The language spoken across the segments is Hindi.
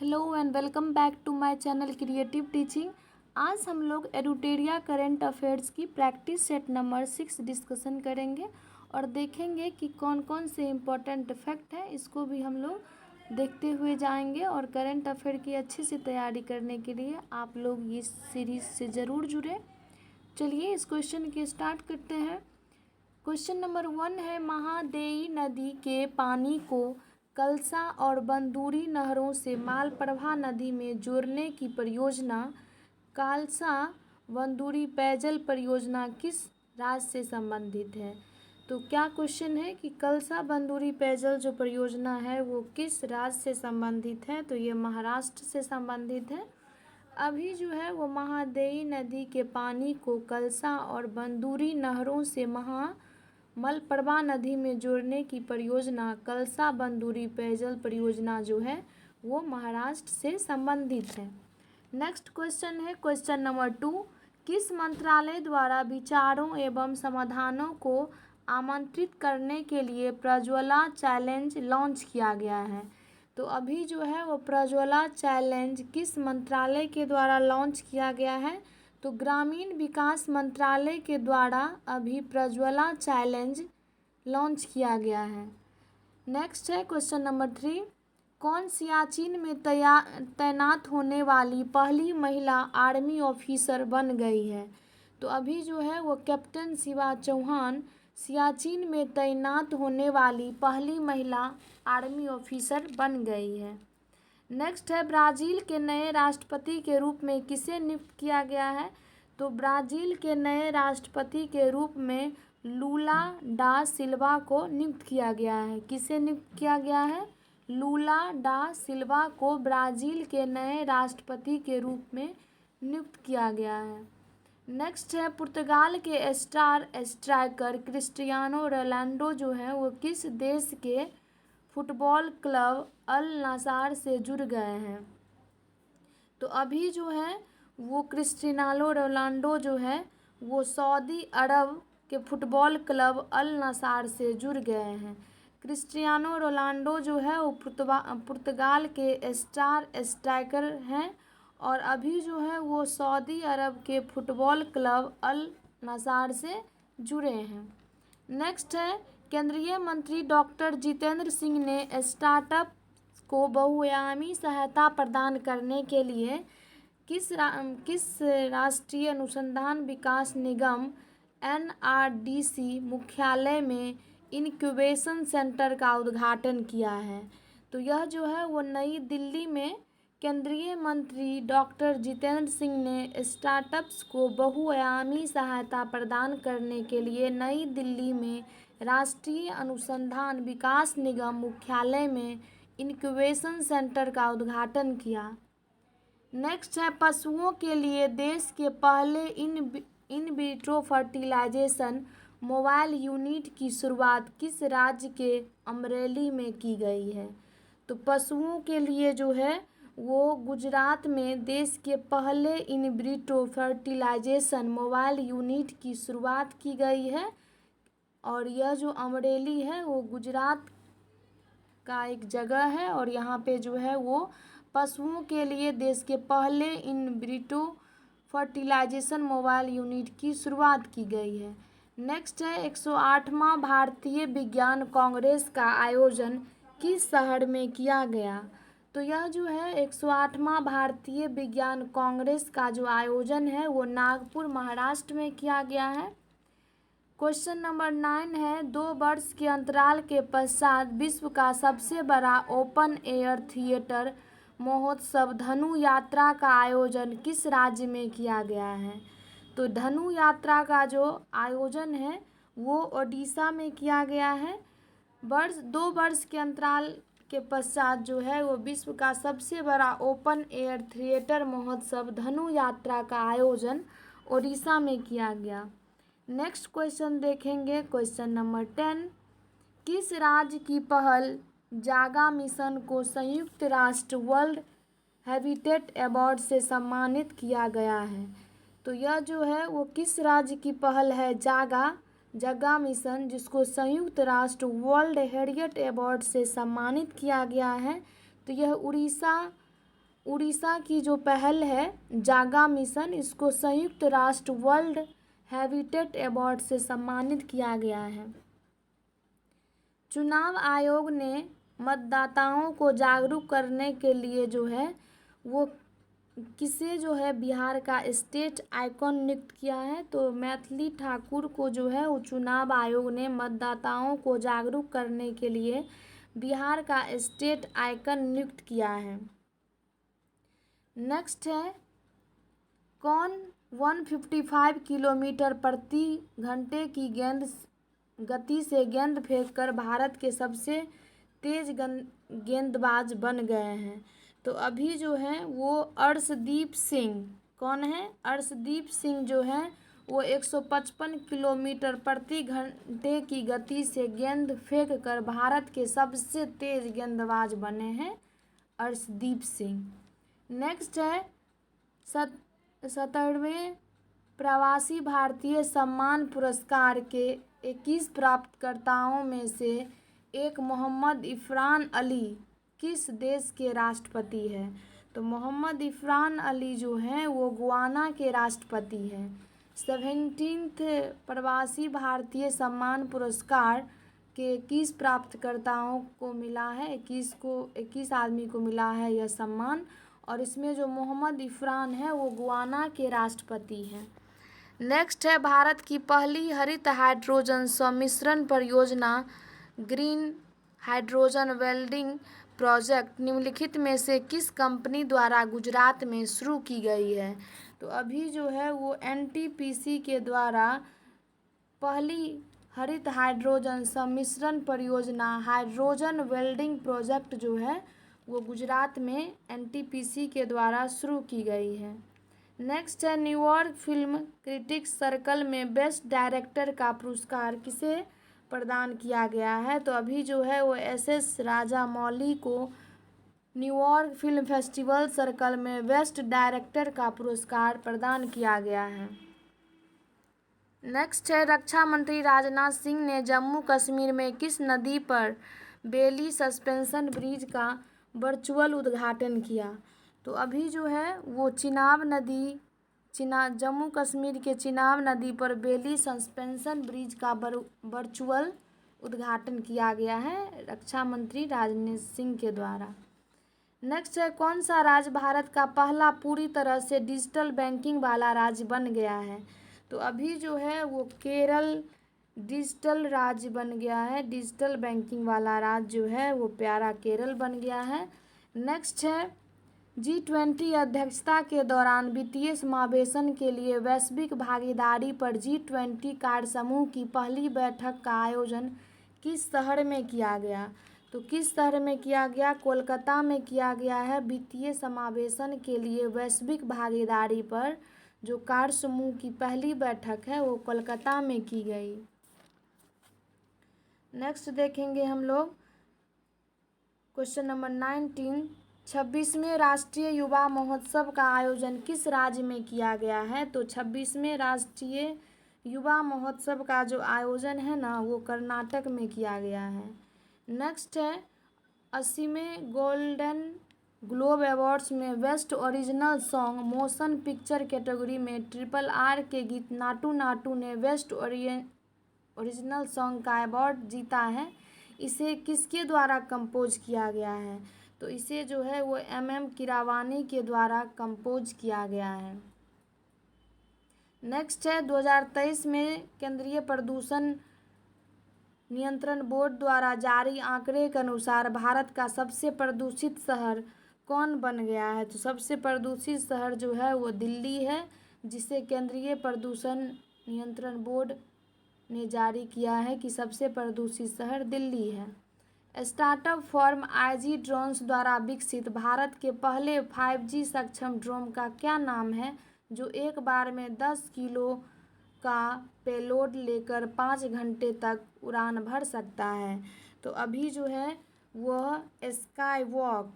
Hello and welcome back to my channel creative teaching. आज हम लोग एडुटेरिया करंट अफेयर्स की प्रैक्टिस सेट नंबर 6 डिस्कशन करेंगे और देखेंगे कि कौन कौन से इम्पोर्टेंट फैक्ट हैं, इसको भी हम लोग देखते हुए जाएंगे। और करंट अफेयर की अच्छे से तैयारी करने के लिए आप लोग इस सीरीज़ से ज़रूर जुड़े। चलिए इस क्वेश्चन के स्टार्ट करते हैं। क्वेश्चन नंबर 1 है, महादेई नदी के पानी को कलसा और बंदूरी नहरों से मालप्रभा नदी में जोड़ने की परियोजना कालसा बंदूरी पेयजल परियोजना किस राज्य से संबंधित है? तो क्या क्वेश्चन है कि कलसा बंदूरी पेयजल जो परियोजना है वो किस राज्य से संबंधित है? तो ये महाराष्ट्र से संबंधित है। अभी जो है वो महादेई नदी के पानी को कलसा और बंदूरी नहरों से मलप्रभा नदी में जोड़ने की परियोजना कलसा बंदूरी पेयजल परियोजना जो है वो महाराष्ट्र से संबंधित है। नेक्स्ट क्वेश्चन है क्वेश्चन नंबर 2, किस मंत्रालय द्वारा विचारों एवं समाधानों को आमंत्रित करने के लिए प्रज्वला चैलेंज लॉन्च किया गया है? तो अभी जो है वो प्रज्वला चैलेंज किस मंत्रालय के द्वारा लॉन्च किया गया है? तो ग्रामीण विकास मंत्रालय के द्वारा अभी प्रज्वला चैलेंज लॉन्च किया गया है। नेक्स्ट है क्वेश्चन नंबर 3, कौन सियाचिन में तैनात होने वाली पहली महिला आर्मी ऑफिसर बन गई है? तो अभी जो है वो कैप्टन शिवा चौहान सियाचिन में तैनात होने वाली पहली महिला आर्मी ऑफिसर बन गई है। नेक्स्ट है, ब्राज़ील के नए राष्ट्रपति के रूप में किसे नियुक्त किया गया है? तो ब्राज़ील के नए राष्ट्रपति के रूप में लूला डा सिल्वा को नियुक्त किया गया है। किसे नियुक्त किया गया है? लूला डा सिल्वा को ब्राज़ील के नए राष्ट्रपति के रूप में नियुक्त किया गया है। नेक्स्ट है, पुर्तगाल के स्टार स्ट्राइकर क्रिस्टियानो रोनाल्डो जो है वो किस देश के फुटबॉल क्लब अल नासार से जुड़ गए हैं? तो अभी जो है वो क्रिस्टियानो रोनाल्डो जो है वो सऊदी अरब के फुटबॉल क्लब अल नासार से जुड़ गए हैं। क्रिस्टियानो रोनाल्डो जो है वो पुर्तगाल के स्टार स्ट्राइकर हैं और अभी जो है वो सऊदी अरब के फुटबॉल क्लब अल नासार से जुड़े हैं। नेक्स्ट है, केंद्रीय मंत्री डॉक्टर जितेंद्र सिंह ने स्टार्टअप को बहुआयामी सहायता प्रदान करने के लिए किस राष्ट्रीय अनुसंधान विकास निगम NRDC मुख्यालय में इनक्यूबेशन सेंटर का उद्घाटन किया है? तो यह जो है वो नई दिल्ली में केंद्रीय मंत्री डॉक्टर जितेंद्र सिंह ने स्टार्टअप्स को बहुआयामी सहायता प्रदान करने के लिए नई दिल्ली में राष्ट्रीय अनुसंधान विकास निगम मुख्यालय में इनक्यूबेशन सेंटर का उद्घाटन किया। नेक्स्ट है, पशुओं के लिए देश के पहले in vitro fertilisation mobile unit की शुरुआत किस राज्य के अमरेली में की गई है? तो पशुओं के लिए जो है वो गुजरात में देश के पहले in vitro fertilisation mobile unit की शुरुआत की गई है और यह जो अमरेली है वो गुजरात का एक जगह है और यहाँ पे जो है वो पशुओं के लिए देश के पहले in vitro fertilisation mobile unit की शुरुआत की गई है। नेक्स्ट है, 108वां भारतीय विज्ञान कांग्रेस का आयोजन किस शहर में किया गया? तो यह जो है 108वां भारतीय विज्ञान कांग्रेस का जो आयोजन है वो नागपुर महाराष्ट्र में किया गया है। क्वेश्चन नंबर 9 है, 2 वर्ष के अंतराल के पश्चात विश्व का सबसे बड़ा ओपन एयर थिएटर महोत्सव धनु यात्रा का आयोजन किस राज्य में किया गया है? तो धनु यात्रा का जो आयोजन है वो ओडिशा में किया गया है। 2 वर्ष के अंतराल के पश्चात जो है वो विश्व का सबसे बड़ा ओपन एयर थिएटर महोत्सव धनु यात्रा का आयोजन ओडिशा में किया गया। नेक्स्ट क्वेश्चन देखेंगे क्वेश्चन नंबर 10, किस राज्य की पहल जागा मिशन को संयुक्त राष्ट्र वर्ल्ड हैबिटेट अवार्ड से सम्मानित किया गया है? तो यह जो है वो किस राज्य की पहल है जागा मिशन जिसको संयुक्त राष्ट्र वर्ल्ड हैबिटेट अवार्ड से सम्मानित किया गया है? तो यह उड़ीसा उड़ीसा की जो पहल है जागा मिशन, इसको संयुक्त राष्ट्र वर्ल्ड हैबिटेट अवार्ड से सम्मानित किया गया है। चुनाव आयोग ने मतदाताओं को जागरूक करने के लिए जो है वो किसे जो है बिहार का स्टेट आइकॉन नियुक्त किया है, तो मैथिली ठाकुर को जो है वो चुनाव आयोग ने मतदाताओं को जागरूक करने के लिए बिहार का स्टेट आइकन नियुक्त किया है। नेक्स्ट है, कौन 155 किलोमीटर प्रति घंटे की गति से गेंद फेंककर भारत के सबसे तेज गेंदबाज बन गए हैं? तो अभी जो है वो अर्शदीप सिंह, कौन है? अर्शदीप सिंह जो है वो 155 किलोमीटर प्रति घंटे की गति से गेंद फेंककर भारत के सबसे तेज गेंदबाज बने हैं, अर्शदीप सिंह। नेक्स्ट है, 70वें प्रवासी भारतीय सम्मान पुरस्कार के 21 प्राप्तकर्ताओं में से एक मोहम्मद इरफान अली किस देश के राष्ट्रपति हैं? तो मोहम्मद इरफान अली जो हैं वो गुयाना के राष्ट्रपति हैं। 17वें प्रवासी भारतीय सम्मान पुरस्कार के 21 प्राप्तकर्ताओं को मिला है, 21 आदमी को मिला है यह सम्मान, और इसमें जो मोहम्मद इरफान है वो गुयाना के राष्ट्रपति हैं। नेक्स्ट है, भारत की पहली हरित हाइड्रोजन सम्मिश्रण परियोजना ग्रीन हाइड्रोजन वेल्डिंग प्रोजेक्ट निम्नलिखित में से किस कंपनी द्वारा गुजरात में शुरू की गई है? तो अभी जो है वो एनटीपीसी के द्वारा पहली हरित हाइड्रोजन सम्मिश्रण परियोजना हाइड्रोजन वेल्डिंग प्रोजेक्ट जो है वो गुजरात में एनटीपीसी के द्वारा शुरू की गई है। नेक्स्ट है, न्यूयॉर्क फिल्म क्रिटिक्स सर्कल में बेस्ट डायरेक्टर का पुरस्कार किसे प्रदान किया गया है? तो अभी जो है वो एस राजामौली को न्यूयॉर्क फिल्म फेस्टिवल सर्कल में बेस्ट डायरेक्टर का पुरस्कार प्रदान किया गया है। नेक्स्ट है, रक्षा मंत्री राजनाथ सिंह ने जम्मू कश्मीर में किस नदी पर बेली सस्पेंशन ब्रिज का वर्चुअल उद्घाटन किया? तो अभी जो है वो जम्मू कश्मीर के चिनाब नदी पर बेली सस्पेंशन ब्रिज का वर्चुअल उद्घाटन किया गया है रक्षा मंत्री राजनाथ सिंह के द्वारा। नेक्स्ट है, कौन सा राज्य भारत का पहला पूरी तरह से डिजिटल बैंकिंग वाला राज्य बन गया है? तो अभी जो है वो केरल डिजिटल राज्य बन गया है, डिजिटल बैंकिंग वाला राज्य जो है वो प्यारा केरल बन गया है। नेक्स्ट है, G20 अध्यक्षता के दौरान वित्तीय समावेशन के लिए वैश्विक भागीदारी पर G20 कार्य समूह की पहली बैठक का आयोजन किस शहर में किया गया? तो किस शहर में किया गया? कोलकाता में किया गया है। वित्तीय समावेशन के लिए वैश्विक भागीदारी पर जो कार्य समूह की पहली बैठक है वो कोलकाता में की गई। नेक्स्ट देखेंगे हम लोग क्वेश्चन नंबर 19, 26वें राष्ट्रीय युवा महोत्सव का आयोजन किस राज्य में किया गया है? तो 26वें राष्ट्रीय युवा महोत्सव का जो आयोजन है ना वो कर्नाटक में किया गया है। नेक्स्ट है, 80वें गोल्डन ग्लोब अवार्ड्स में best original song motion picture category में RRR के गीत नाटू नाटू ने बेस्ट ओरिजिनल सॉन्ग का अवार्ड जीता है। इसे किसके द्वारा कंपोज किया गया है? तो इसे जो है वो MM कीरावानी के द्वारा कंपोज किया गया है। नेक्स्ट है, 2023 में केंद्रीय प्रदूषण नियंत्रण बोर्ड द्वारा जारी आंकड़े के अनुसार भारत का सबसे प्रदूषित शहर कौन बन गया है? तो सबसे प्रदूषित शहर जो है वो दिल्ली है, जिसे केंद्रीय प्रदूषण नियंत्रण बोर्ड ने जारी किया है कि सबसे प्रदूषित शहर दिल्ली है। स्टार्टअप फर्म IG ड्रोन्स द्वारा विकसित भारत के पहले 5G सक्षम ड्रोन का क्या नाम है, जो एक बार में 10 किलो का पेलोड लेकर 5 घंटे तक उड़ान भर सकता है? तो अभी जो है वह स्काईवॉक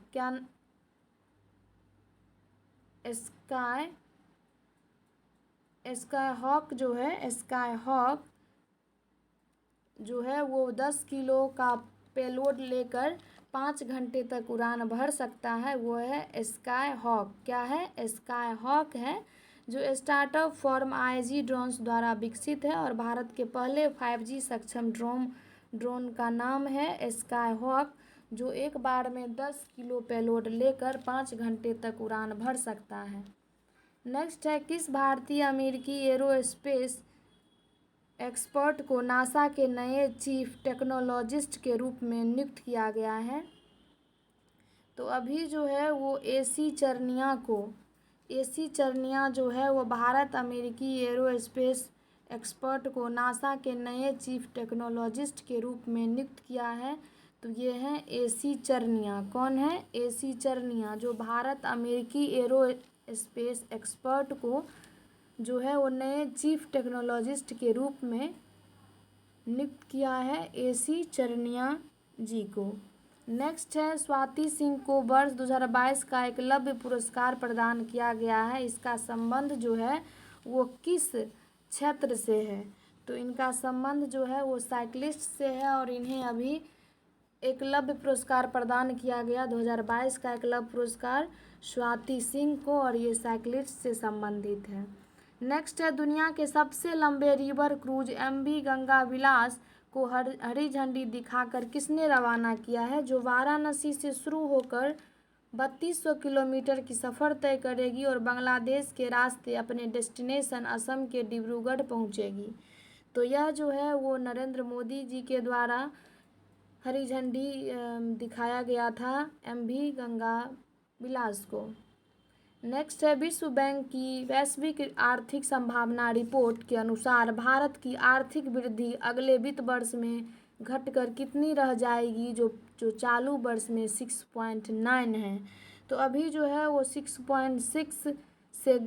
स्काईहॉक जो है वो 10 किलो का पेलोड लेकर 5 घंटे तक उड़ान भर सकता है वो है स्काई हॉक। क्या है? स्काई हॉक है, जो स्टार्टअप फॉर्म आईजी ड्रोन्स द्वारा विकसित है और भारत के पहले 5G सक्षम ड्रोन का नाम है स्काई हॉक, जो एक बार में 10 किलो पेलोड लेकर 5 घंटे तक उड़ान भर सकता है। नेक्स्ट है, किस भारतीय अमेरिकी एरोस्पेस एक्सपर्ट को नासा के नए चीफ टेक्नोलॉजिस्ट के रूप में नियुक्त किया गया है? तो अभी जो है वो एसी चरनिया जो है वो भारत अमेरिकी एरोस्पेस एक्सपर्ट को नासा के नए चीफ टेक्नोलॉजिस्ट के रूप में नियुक्त किया है। तो ये हैं एसी चरनिया। कौन है? एसी चरनिया, जो भारत अमेरिकी एरोस्पेस एक्सपर्ट को जो है वो नए चीफ टेक्नोलॉजिस्ट के रूप में नियुक्त किया है एसी चरनिया जी को। नेक्स्ट है, स्वाति सिंह को वर्ष 2022 का एकलव्य पुरस्कार प्रदान किया गया है। इसका संबंध जो है वो किस क्षेत्र से है? तो इनका संबंध जो है वो साइक्लिस्ट से है और इन्हें अभी एकलव्य पुरस्कार प्रदान किया गया 2022 का एकलव्य पुरस्कार स्वाति सिंह को, और ये साइक्लिस्ट से संबंधित है। नेक्स्ट है, दुनिया के सबसे लंबे रिवर क्रूज MV गंगा विलास को हरी झंडी दिखाकर किसने रवाना किया है, जो वाराणसी से शुरू होकर 3200 किलोमीटर की सफ़र तय करेगी और बांग्लादेश के रास्ते अपने डेस्टिनेशन असम के डिब्रूगढ़ पहुंचेगी। तो यह जो है वो नरेंद्र मोदी जी के द्वारा हरी झंडी दिखाया गया था MV गंगा विलास को। नेक्स्ट है, विश्व बैंक की वैश्विक आर्थिक संभावना रिपोर्ट के अनुसार भारत की आर्थिक वृद्धि अगले वित्त वर्ष में घटकर कितनी रह जाएगी, जो चालू वर्ष में 6.9 है। तो अभी जो है वो 6.6 से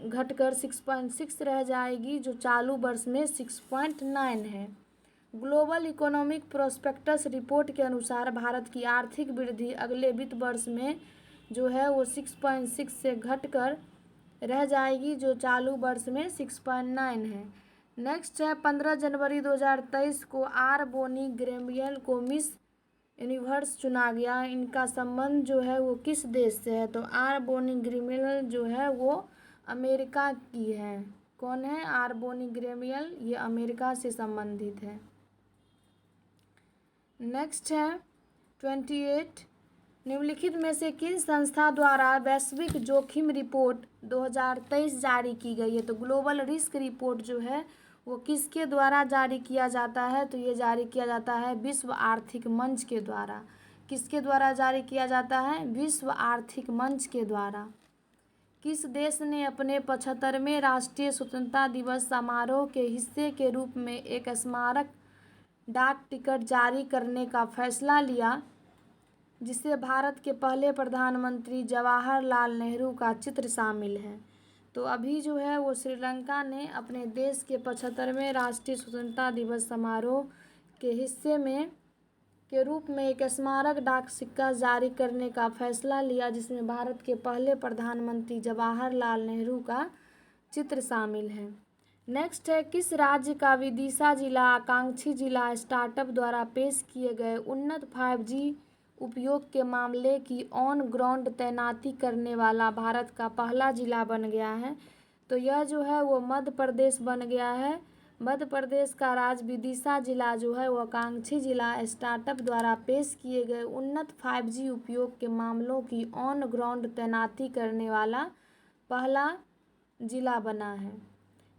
घटकर 6.6 रह जाएगी, जो चालू वर्ष में 6.9 है। ग्लोबल इकोनॉमिक प्रोस्पेक्टस रिपोर्ट के अनुसार भारत की आर्थिक वृद्धि अगले वित्त वर्ष में जो है वो 6.6 से घटकर रह जाएगी, जो चालू वर्ष में 6.9 है। नेक्स्ट है, 15 जनवरी 2023 को आर बोनी ग्रेमियल को मिस यूनिवर्स चुना गया। इनका संबंध जो है वो किस देश से है? तो आर बोनी ग्रेमियल जो है वो अमेरिका की है। कौन है? आर बोनी ग्रेमियल, ये अमेरिका से संबंधित है। नेक्स्ट है 28, निम्नलिखित में से किन संस्था द्वारा वैश्विक जोखिम रिपोर्ट 2023 जारी की गई है? तो ग्लोबल रिस्क रिपोर्ट जो है वो किसके द्वारा जारी किया जाता है? तो ये जारी किया जाता है विश्व आर्थिक मंच के द्वारा। किसके द्वारा जारी किया जाता है? विश्व आर्थिक मंच के द्वारा। किस देश ने अपने 75वें राष्ट्रीय स्वतंत्रता दिवस समारोह के हिस्से के रूप में एक स्मारक डाक टिकट जारी करने का फैसला लिया, जिससे भारत के पहले प्रधानमंत्री जवाहरलाल नेहरू का चित्र शामिल है? तो अभी जो है वो श्रीलंका ने अपने देश के 75वें राष्ट्रीय स्वतंत्रता दिवस समारोह के हिस्से में के रूप में एक स्मारक डाक सिक्का जारी करने का फैसला लिया, जिसमें भारत के पहले प्रधानमंत्री जवाहरलाल नेहरू का चित्र शामिल है। नेक्स्ट है, किस राज्य का विदिशा जिला आकांक्षी जिला स्टार्टअप द्वारा पेश किए गए उन्नत 5G उपयोग के मामले की ऑन ग्राउंड तैनाती करने वाला भारत का पहला जिला बन गया है? तो यह जो है वो मध्य प्रदेश बन गया है। मध्य प्रदेश का राज्य विदिशा जिला जो है वो आकांक्षी जिला स्टार्टअप द्वारा पेश किए गए उन्नत 5G उपयोग के मामलों की ऑन ग्राउंड तैनाती करने वाला पहला जिला बना है।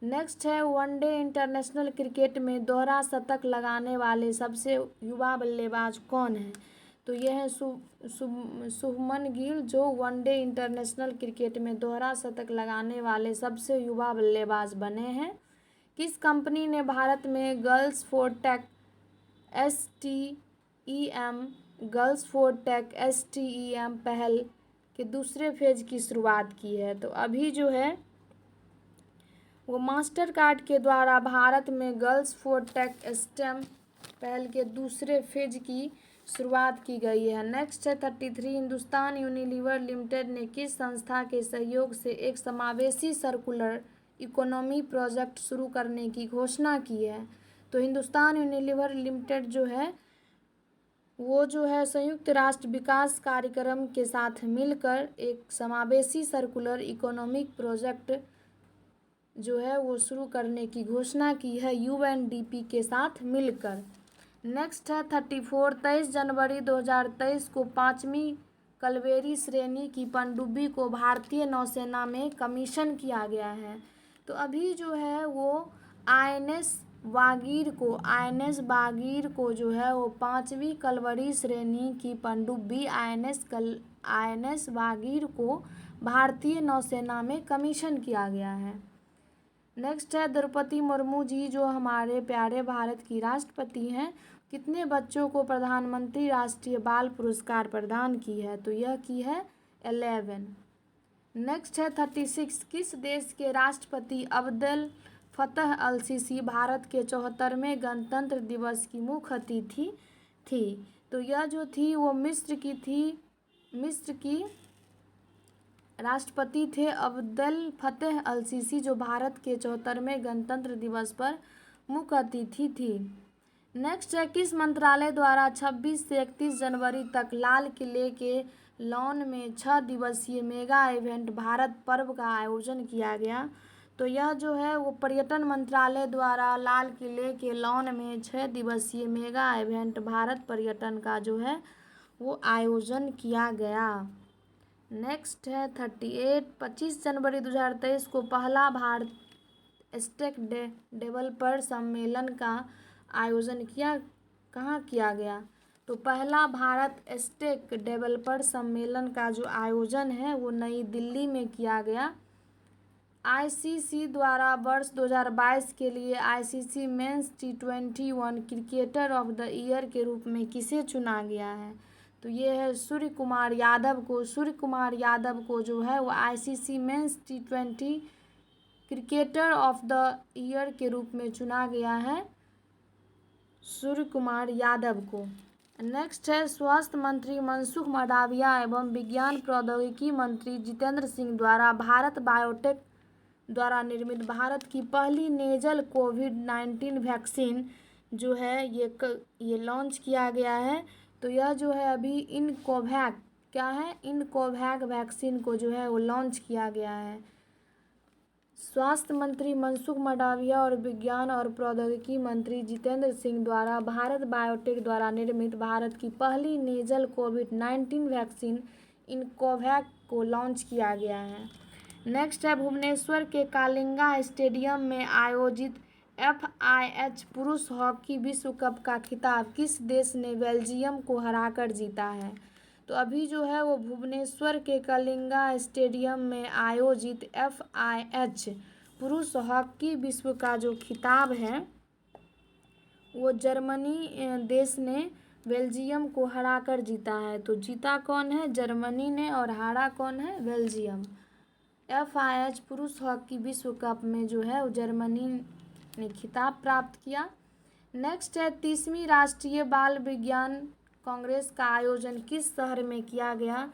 नेक्स्ट है, वनडे इंटरनेशनल क्रिकेट में दोहरा शतक लगाने वाले सबसे युवा बल्लेबाज कौन है? तो यह है शुभमन गिल, जो वनडे इंटरनेशनल क्रिकेट में दोहरा शतक लगाने वाले सबसे युवा बल्लेबाज बने हैं। किस कंपनी ने भारत में गर्ल्स फॉर टेक STEM पहल के दूसरे फेज की शुरुआत की है? तो अभी जो है वो मास्टर कार्ड के द्वारा भारत में गर्ल्स फॉर टेक STEM पहल के दूसरे फेज की शुरुआत की गई है। नेक्स्ट है 33, हिंदुस्तान यूनिलीवर लिमिटेड ने किस संस्था के सहयोग से एक समावेशी सर्कुलर इकोनॉमी प्रोजेक्ट शुरू करने की घोषणा की है? तो हिंदुस्तान यूनिलीवर लिमिटेड जो है वो जो है संयुक्त राष्ट्र विकास कार्यक्रम के साथ मिलकर एक समावेशी सर्कुलर इकोनॉमिक प्रोजेक्ट जो है वो शुरू करने की घोषणा की है यूएनडीपी के साथ मिलकर। नेक्स्ट है 23 जनवरी 2023 को 5वीं कलवेरी श्रेणी की पनडुब्बी को भारतीय नौसेना में कमीशन किया गया है। तो अभी जो है वो आईएनएस बागीर को जो है वो 5वीं कलवरी श्रेणी की पनडुब्बी आईएनएस बागीर को भारतीय नौसेना में कमीशन किया गया है। नेक्स्ट है द्रौपदी मुर्मू जी जो हमारे प्यारे भारत की राष्ट्रपति हैं, कितने बच्चों को प्रधानमंत्री राष्ट्रीय बाल पुरस्कार प्रदान की है? तो यह की है 11। नेक्स्ट है 36, किस देश के राष्ट्रपति अब्देल फतह अल सीसी भारत के 74वें गणतंत्र दिवस की मुख्य अतिथि थी? तो यह जो थी वो मिस्र की थी। मिस्र की राष्ट्रपति थे अब्देल फतह अल सीसी जो भारत के 74वें गणतंत्र दिवस पर मुख्य अतिथि थी। नेक्स्ट है किस मंत्रालय द्वारा 26 से 31 जनवरी तक लाल किले के लॉन में 6 दिवसीय मेगा इवेंट भारत पर्व का आयोजन किया गया? तो यह जो है वो पर्यटन मंत्रालय द्वारा लाल किले के लॉन में 6 दिवसीय मेगा इवेंट भारत पर्यटन का जो है वो आयोजन किया गया। नेक्स्ट है 38, 25 जनवरी 2023 को पहला भारत स्टेक डेवलपर सम्मेलन का आयोजन कहाँ किया गया? तो पहला भारत स्टेक डेवलपर सम्मेलन का जो आयोजन है वो नई दिल्ली में किया गया। आईसीसी द्वारा वर्ष 2022 के लिए ICC men's T21 cricketer of the year के रूप में किसे चुना गया है? तो ये है सूर्य कुमार यादव को। सूर्य कुमार यादव को जो है वो ICC men's T20 cricketer of the year के रूप में चुना गया है सूर्य कुमार यादव को। नेक्स्ट है स्वास्थ्य मंत्री मनसुख मंडाविया एवं विज्ञान प्रौद्योगिकी मंत्री जितेंद्र सिंह द्वारा भारत बायोटेक द्वारा निर्मित भारत की पहली नेजल कोविड-19 वैक्सीन जो है ये लॉन्च किया गया है। तो यह जो है अभी इनकोवैक वैक्सीन को जो है वो लॉन्च किया गया है। स्वास्थ्य मंत्री मनसुख मंडाविया और विज्ञान और प्रौद्योगिकी मंत्री जितेंद्र सिंह द्वारा भारत बायोटेक द्वारा निर्मित भारत की पहली नेजल कोविड-19 वैक्सीन इनकोवैक को लॉन्च किया गया है। नेक्स्ट है भुवनेश्वर के कालिंगा स्टेडियम में आयोजित FIH पुरुष हॉकी विश्व कप का खिताब किस देश ने बेल्जियम को हराकर जीता है? तो अभी जो है वो भुवनेश्वर के कलिंगा स्टेडियम में आयोजित FIH पुरुष हॉकी विश्व का जो खिताब है वो जर्मनी देश ने बेल्जियम को हराकर जीता है। तो जीता कौन है? जर्मनी ने, और हारा कौन है? बेल्जियम। FIH पुरुष हॉकी विश्व कप में जो है वो जर्मनी ने खिताब प्राप्त किया। नेक्स्ट है 30वीं राष्ट्रीय बाल विज्ञान कांग्रेस का आयोजन किस शहर में किया गया?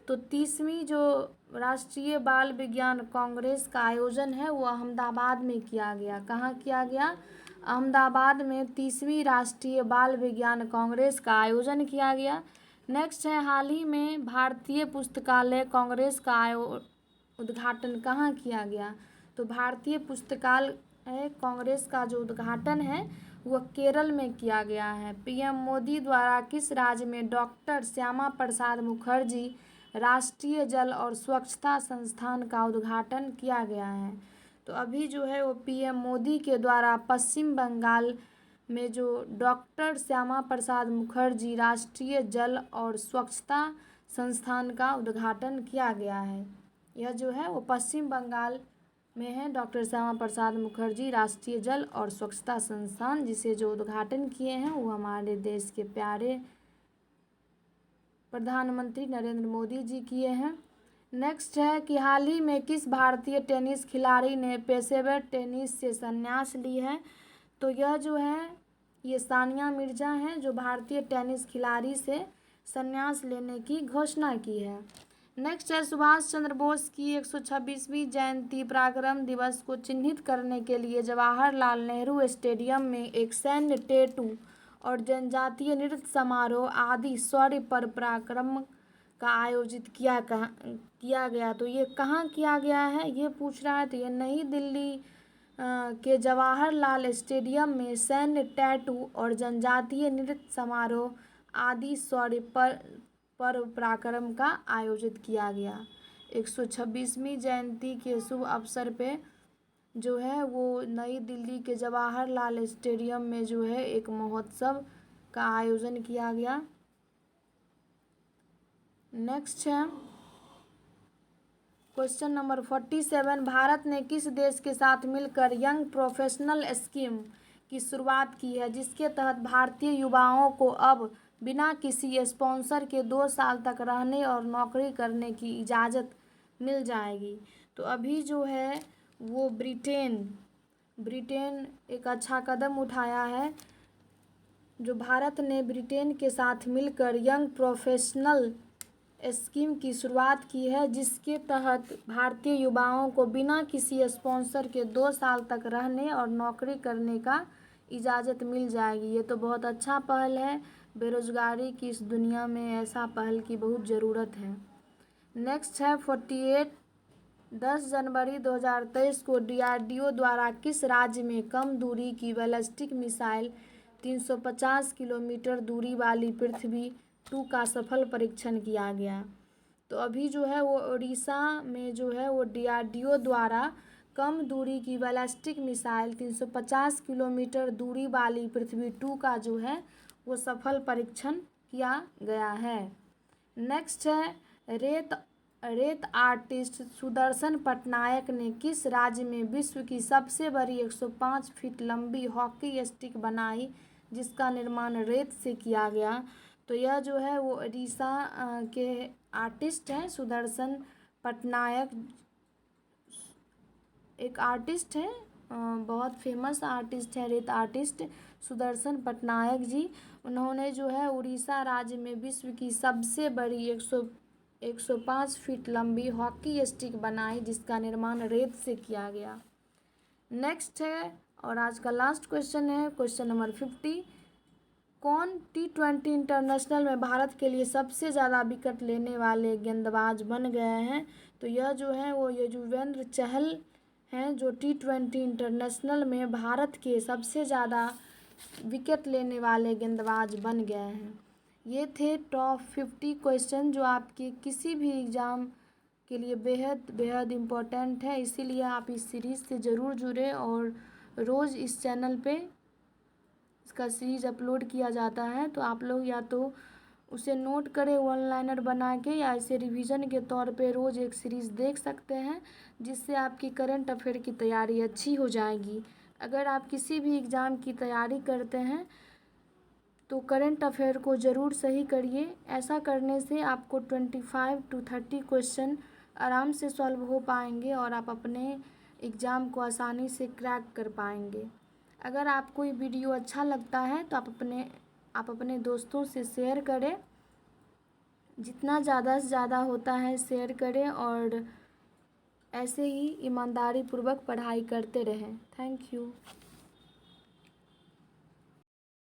तो 30वीं जो राष्ट्रीय बाल विज्ञान कांग्रेस का आयोजन है वो अहमदाबाद में किया गया। कहाँ किया गया? अहमदाबाद में 30वीं राष्ट्रीय बाल विज्ञान कांग्रेस का आयोजन किया गया। नेक्स्ट है हाल ही में भारतीय पुस्तकालय कांग्रेस का उद्घाटन कहाँ किया गया? तो भारतीय पुस्तकालय कांग्रेस का जो उद्घाटन है वह केरल में किया गया है। पीएम मोदी द्वारा किस राज्य में डॉक्टर श्यामा प्रसाद मुखर्जी राष्ट्रीय जल और स्वच्छता संस्थान का उद्घाटन किया गया है? तो अभी जो है वो पीएम मोदी के द्वारा पश्चिम बंगाल में जो डॉक्टर श्यामा प्रसाद मुखर्जी राष्ट्रीय जल और स्वच्छता संस्थान का उद्घाटन किया गया है। यह जो है वो पश्चिम बंगाल में है डॉक्टर श्यामा प्रसाद मुखर्जी राष्ट्रीय जल और स्वच्छता संस्थान, जिसे जो उद्घाटन किए हैं वो हमारे देश के प्यारे प्रधानमंत्री नरेंद्र मोदी जी किए हैं। नेक्स्ट है कि हाल ही में किस भारतीय टेनिस खिलाड़ी ने पेशेवर टेनिस से संन्यास ली है? तो यह जो है ये सानिया मिर्जा हैं जो भारतीय टेनिस खिलाड़ी से संन्यास लेने की घोषणा की है। नेक्स्ट है सुभाष चंद्र बोस की 126वीं जयंती पराक्रम दिवस को चिन्हित करने के लिए जवाहरलाल नेहरू स्टेडियम में एक सैन्य टैटू और जनजातीय नृत्य समारोह आदि शौर्य पर पराक्रम का आयोजित किया गया। तो ये कहाँ किया गया है ये पूछ रहा है। तो ये नई दिल्ली के जवाहरलाल स्टेडियम में सैन्य टैटू और जनजातीय नृत्य समारोह आदि शौर्य पर पराक्रम का आयोजित किया गया। 126वीं जयंती के शुभ अवसर पे जो है वो नई दिल्ली के जवाहरलाल स्टेडियम में जो है एक महोत्सव का आयोजन किया गया। नेक्स्ट है क्वेश्चन नंबर 47। भारत ने किस देश के साथ मिलकर यंग प्रोफेशनल स्कीम की शुरुआत की है जिसके तहत भारतीय युवाओं को अब बिना किसी स्पॉन्सर के 2 साल तक रहने और नौकरी करने की इजाज़त मिल जाएगी। तो अभी जो है वो ब्रिटेन एक अच्छा कदम उठाया है। जो भारत ने ब्रिटेन के साथ मिलकर यंग प्रोफेशनल स्कीम की शुरुआत की है जिसके तहत भारतीय युवाओं को बिना किसी स्पॉन्सर के 2 साल तक रहने और नौकरी करने का इजाज़त मिल जाएगी। ये तो बहुत अच्छा पहल है। बेरोज़गारी की इस दुनिया में ऐसा पहल की बहुत ज़रूरत है। नेक्स्ट है 48। 10 जनवरी 2023 को DRDO द्वारा किस राज्य में कम दूरी की बैलिस्टिक मिसाइल 350 किलोमीटर दूरी वाली पृथ्वी 2 का सफल परीक्षण किया गया। तो अभी जो है वो उड़ीसा में जो है वो DRDO द्वारा कम दूरी की बैलिस्टिक मिसाइल 350 किलोमीटर दूरी वाली पृथ्वी 2 का जो है वो सफल परीक्षण किया गया है। नेक्स्ट है रेत आर्टिस्ट सुदर्शन पटनायक ने किस राज्य में विश्व की सबसे बड़ी 105 फीट लंबी हॉकी स्टिक बनाई जिसका निर्माण रेत से किया गया। तो यह जो है वो उड़ीसा के आर्टिस्ट हैं सुदर्शन पटनायक। एक आर्टिस्ट है बहुत फेमस आर्टिस्ट है रेत आर्टिस्ट सुदर्शन पटनायक जी। उन्होंने जो है उड़ीसा राज्य में विश्व की सबसे बड़ी 105 फीट लंबी हॉकी स्टिक बनाई जिसका निर्माण रेत से किया गया। नेक्स्ट है और आज का लास्ट क्वेश्चन है क्वेश्चन नंबर 50। कौन T20 इंटरनेशनल में भारत के लिए सबसे ज़्यादा विकेट लेने वाले गेंदबाज बन गए हैं। तो यह जो है वो युजवेंद्र चहल हैं जो T20 इंटरनेशनल में भारत के सबसे ज़्यादा विकेट लेने वाले गेंदबाज बन गए हैं। ये थे टॉप 50 क्वेश्चन जो आपके किसी भी एग्ज़ाम के लिए बेहद इम्पोर्टेंट है। इसीलिए आप इस सीरीज़ से ज़रूर जुड़ें और रोज़ इस चैनल पे इसका सीरीज़ अपलोड किया जाता है। तो आप लोग या तो उसे नोट करें वन लाइनर बना के या इसे रिवीजन के तौर पे रोज़ एक सीरीज़ देख सकते हैं जिससे आपकी करंट अफेयर की तैयारी अच्छी हो जाएगी। अगर आप किसी भी एग्ज़ाम की तैयारी करते हैं तो करंट अफेयर को ज़रूर सही करिए। ऐसा करने से आपको 25 to 30 क्वेश्चन आराम से सॉल्व हो पाएंगे और आप अपने एग्ज़ाम को आसानी से क्रैक कर पाएंगे। अगर आपको ये वीडियो अच्छा लगता है तो आप अपने दोस्तों से शेयर करें। जितना ज़्यादा से ज़्यादा होता है शेयर करें और ऐसे ही ईमानदारी पूर्वक पढ़ाई करते रहें। Thank you.